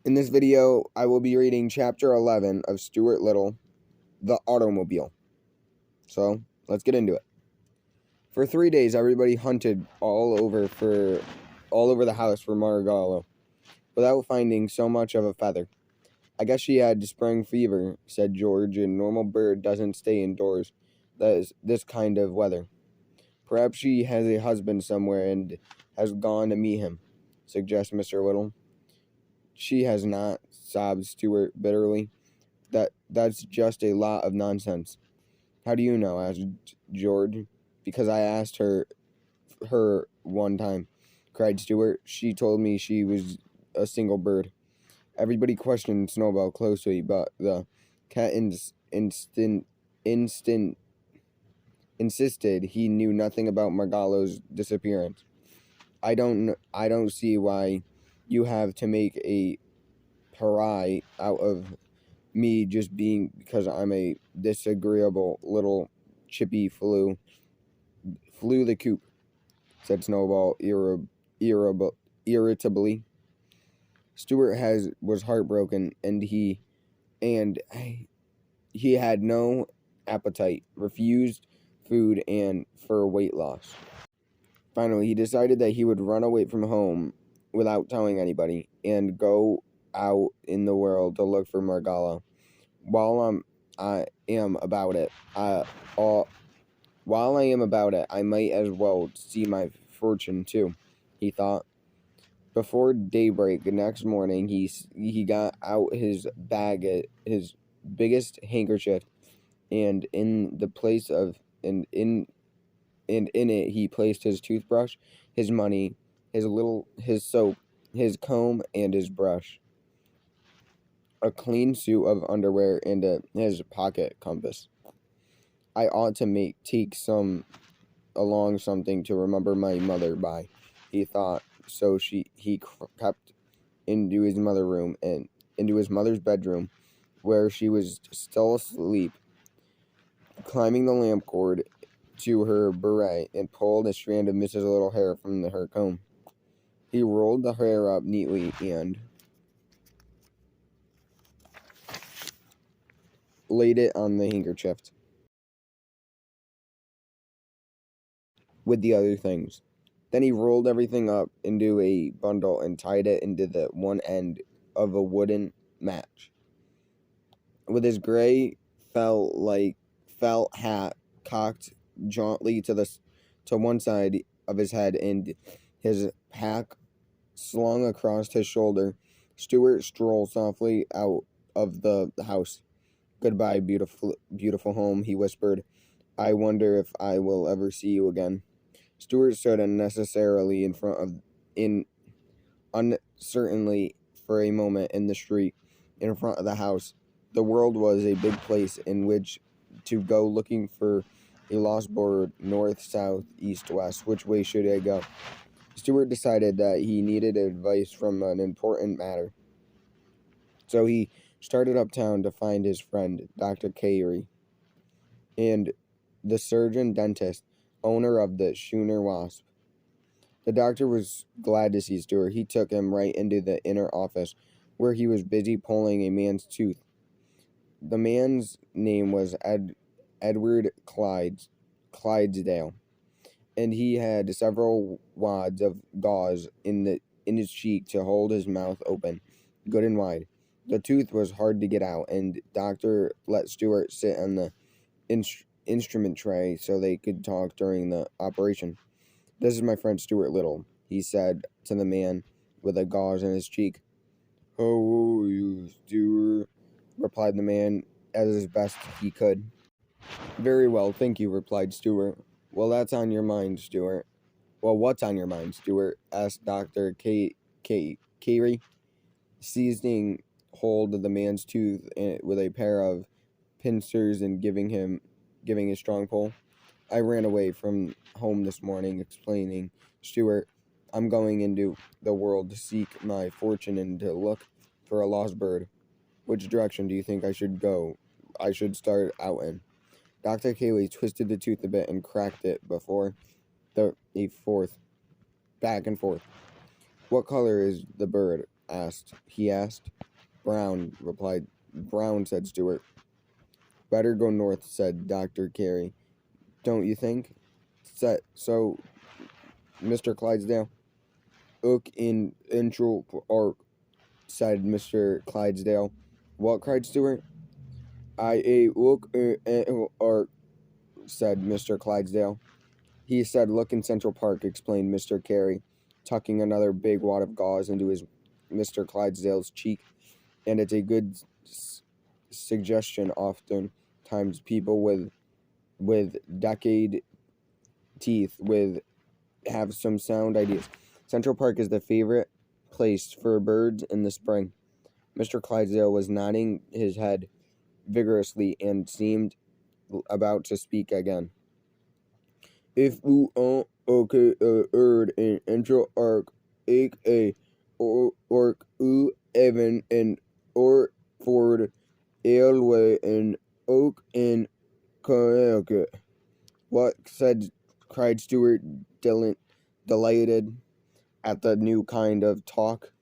In this video, I will be reading Chapter 11 of Stuart Little, The Automobile. So, let's get into it. For 3 days, everybody hunted all over the house for Margallo, without finding so much of a feather. "I guess she had spring fever," said George. "A normal bird doesn't stay indoors this kind of weather." "Perhaps she has a husband somewhere and has gone to meet him," suggests Mr. Little. "She has not," sobbed Stuart bitterly. That's just a lot of nonsense." "How do you know?" asked George. "Because I asked her one time," cried Stuart. "She told me she was a single bird." Everybody questioned Snowball closely, but the cat insisted he knew nothing about Margallo's disappearance. I don't see why you have to make a pariah out of me just because I'm a disagreeable little chippy flew the coop," said Snowball irritably. Stuart was heartbroken, and he had no appetite, refused food, and for weight loss. Finally, he decided that he would run away from home without telling anybody and go out in the world to look for Margallo. I am about it, While I am about it, I might as well see my fortune too," he thought. Before daybreak the next morning, he got out his bag, his biggest handkerchief, and in it he placed his toothbrush, his money, his soap, his comb, and his brush, a clean suit of underwear, and his pocket compass. "I ought to take along something to remember my mother by," he thought. So he crept into his mother's bedroom, where she was still asleep, climbing the lamp cord to her beret, and pulled a strand of Mrs. Little hair from her comb. He rolled the hair up neatly and laid it on the handkerchief with the other things. Then he rolled everything up into a bundle and tied it into the one end of a wooden match. With his gray felt hat cocked jauntily to one side of his head and his pack slung across his shoulder, Stuart strolled softly out of the house. "Goodbye, beautiful home," he whispered. "I wonder if I will ever see you again." Stuart stood unnecessarily uncertainly for a moment in the street in front of the house. The world was a big place in which to go looking for a lost bird. North, south, east, west. Which way should I go? Stuart decided that he needed advice from an important matter. So he started uptown to find his friend, Dr. Carey, and the surgeon-dentist, owner of the Schooner Wasp. The doctor was glad to see Stuart. He took him right into the inner office, where he was busy pulling a man's tooth. The man's name was Edward Clydesdale, and he had several wads of gauze in his cheek to hold his mouth open, good and wide. The tooth was hard to get out, and doctor let Stuart sit on the instrument tray so they could talk during the operation. "This is my friend Stuart Little," he said to the man with the gauze in his cheek. "How are you, Stuart?" replied the man as best he could. "Very well, thank you," replied Stuart. "Well, what's on your mind, Stuart?" asked Dr. Carey, seizing hold of the man's tooth with a pair of pincers and giving a strong pull. "I ran away from home this morning," explaining Stuart. "I'm going into the world to seek my fortune and to look for a lost bird. Which direction do you think I should start out in?" Dr. Cayley twisted the tooth a bit and cracked it back and forth. "What color is the bird?" he asked. Brown, said Stuart. Better go north, said Dr. Carey. Don't you think? So, Mr. Clydesdale. Ook in intro arc, said Mr. Clydesdale. What? Cried Stuart. I a ook arc, said Mr. Clydesdale. He said, look in Central Park, explained Mr. Carey, tucking another big wad of gauze into Mr. Clydesdale's cheek. And it's a good suggestion. Oftentimes people with decade teeth have some sound ideas. Central Park is the favorite place for birds in the spring. Mr. Clydesdale was nodding his head vigorously and seemed about to speak again. If u okay erd in intro arc ik a orc u even in or ford ailway in oak in Connecticut. What? Cried Stuart, delighted at the new kind of talk.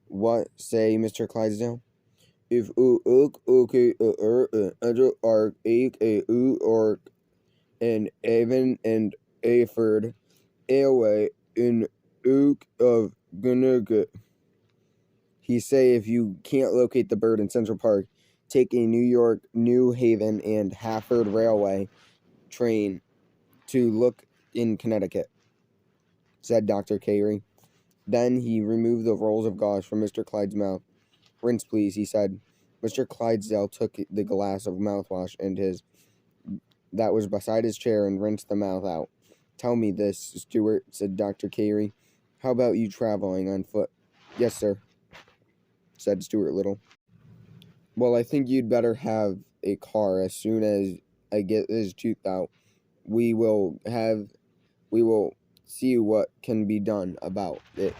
What? Say, Mr. Clydesdale. If u ook okay intro arc ik a u orc in Avon and Aford Ailway in Ook of Connecticut. He say if you can't locate the bird in Central Park, take a New York, New Haven, and Hafford Railway train to look in Connecticut, said Dr. Carey. Then he removed the rolls of gauze from Mr. Clyde's mouth. Rinse, please, he said. Mr. Clydesdale took the glass of mouthwash that was beside his chair and rinsed the mouth out. Tell me this, Stuart, said Dr. Carey. How about you traveling on foot? Yes, sir, said Stuart Little. Well, I think you'd better have a car as soon as I get this tooth out. We will see what can be done about it.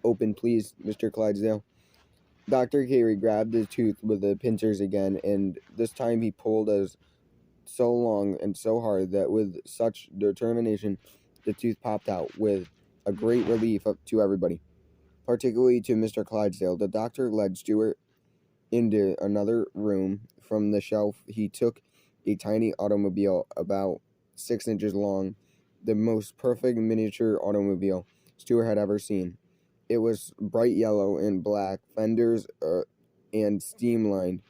Open, please, Mr. Clydesdale. Dr. Carey grabbed his tooth with the pincers again, and this time he pulled as so long and so hard that with such determination the tooth popped out, with a great relief to everybody, particularly to Mr. Clydesdale. The doctor led Stuart into another room. From the shelf he took a tiny automobile about 6 inches long, the most perfect miniature automobile Stuart had ever seen. It was bright yellow and black, fenders and steam-lined,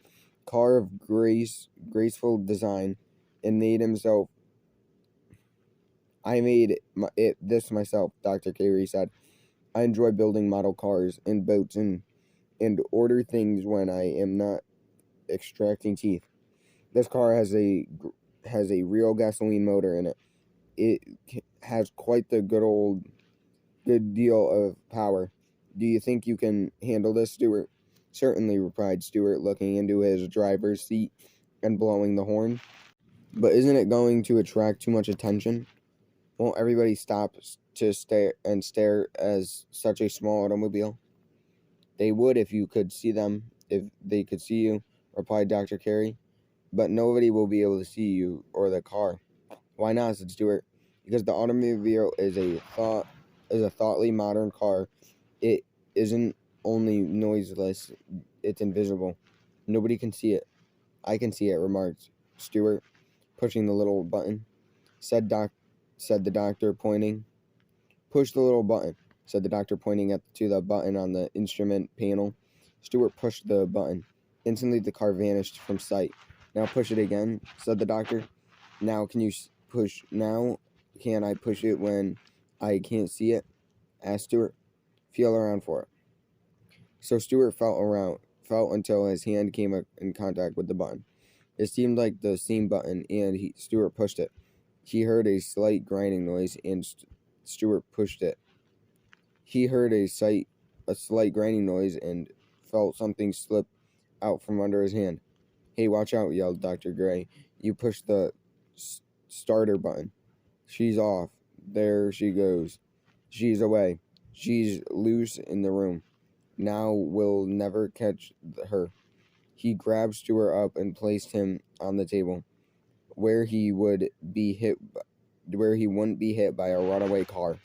car of graceful design, and made himself. I made this myself, Dr. Carey said. I enjoy building model cars and boats and order things when I am not extracting teeth. This car has a real gasoline motor in it. It has quite the good deal of power. Do you think you can handle this, Stuart? Certainly, replied Stuart, looking into his driver's seat and blowing the horn. But isn't it going to attract too much attention? Won't everybody stop to stare as such a small automobile? They would if you could see them, if they could see you, replied Dr. Carey. But nobody will be able to see you or the car. Why not? Said Stuart. Because the automobile is a thoughtfully modern car. It isn't only noiseless, it's invisible. Nobody can see it. I can see it, remarked Stuart, pushing the little button. Said the doctor, pointing. Push the little button, said the doctor, pointing to the button on the instrument panel. Stuart pushed the button. Instantly the car vanished from sight. Now push it again, said the doctor. Now can I push it when I can't see it? Asked Stuart. Feel around for it. So Stuart felt until his hand came in contact with the button. It seemed like the same button, and Stuart pushed it. He heard a slight grinding noise, and Stuart pushed it. He heard a slight grinding noise and felt something slip out from under his hand. Hey, watch out, yelled Dr. Gray. You pushed the starter button. She's off. There she goes. She's away. She's loose in the room. Now we'll never catch her. He grabbed Stuart up and placed him on the table, where he wouldn't be hit by a runaway car.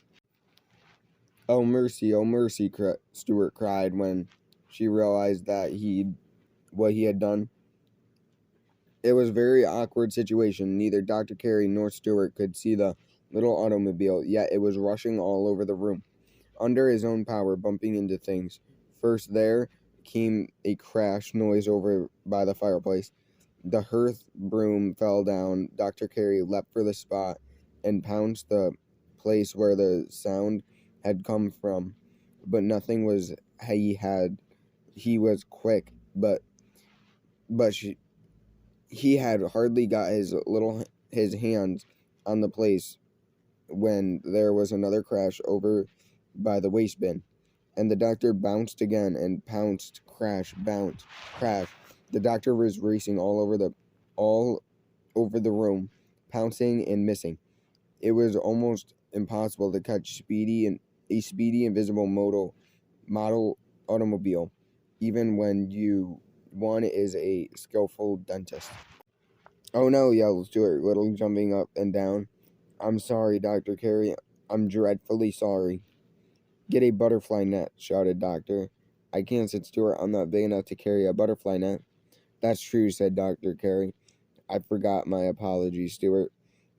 Oh mercy, Stuart cried when she realized that what he had done. It was a very awkward situation. Neither Dr. Carey nor Stuart could see the little automobile, yet it was rushing all over the room, under his own power, bumping into things. First there came a crash noise over by the fireplace. The hearth broom fell down. Dr. Carey leapt for the spot and pounced the place where the sound had come from. But nothing was he was quick, but he had hardly got his hands on the place when there was another crash over by the waste bin, and the doctor bounced again and pounced, crash, bounce, crash. The doctor was racing all over the room, pouncing and missing. It was almost impossible to catch a speedy invisible model automobile, even when one is a skillful dentist. Oh no, yelled Stuart Little, jumping up and down. I'm sorry, Dr. Carey. I'm dreadfully sorry. Get a butterfly net, shouted Doctor. I can't, said Stuart. I'm not big enough to carry a butterfly net. That's true, said Dr. Carey. I forgot my apologies, Stuart.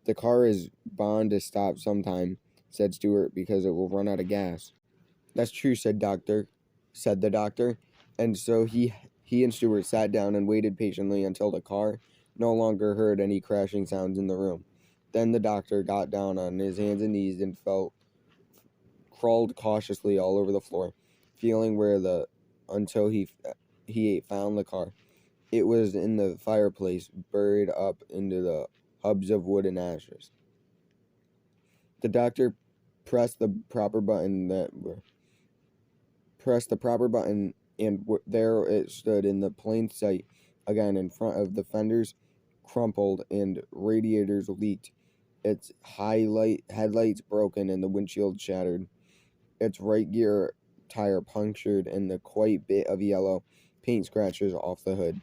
The car is bound to stop sometime, said Stuart, because it will run out of gas. That's true, said the doctor. And so he and Stuart sat down and waited patiently until the car no longer heard any crashing sounds in the room. Then the doctor got down on his hands and knees and crawled cautiously all over the floor, feeling until he found the car. It was in the fireplace, buried up into the hubs of wood and ashes. The doctor pressed the proper button and there it stood in the plain sight again in front of the fenders crumpled and radiators leaked, its headlights broken and the windshield shattered, its right gear tire punctured and the quite bit of yellow paint scratches off the hood.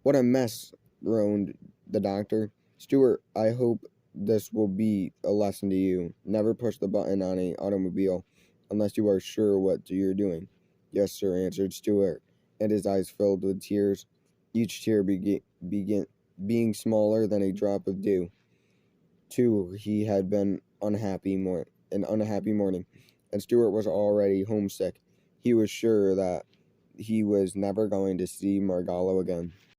What a mess, groaned the doctor. Stuart, I hope this will be a lesson to you. Never push the button on an automobile unless you are sure what you're doing. Yes, sir, answered Stuart, and his eyes filled with tears, each tear being smaller than a drop of dew. Too, he had been an unhappy morning, and Stuart was already homesick. He was sure that he was never going to see Margallo again.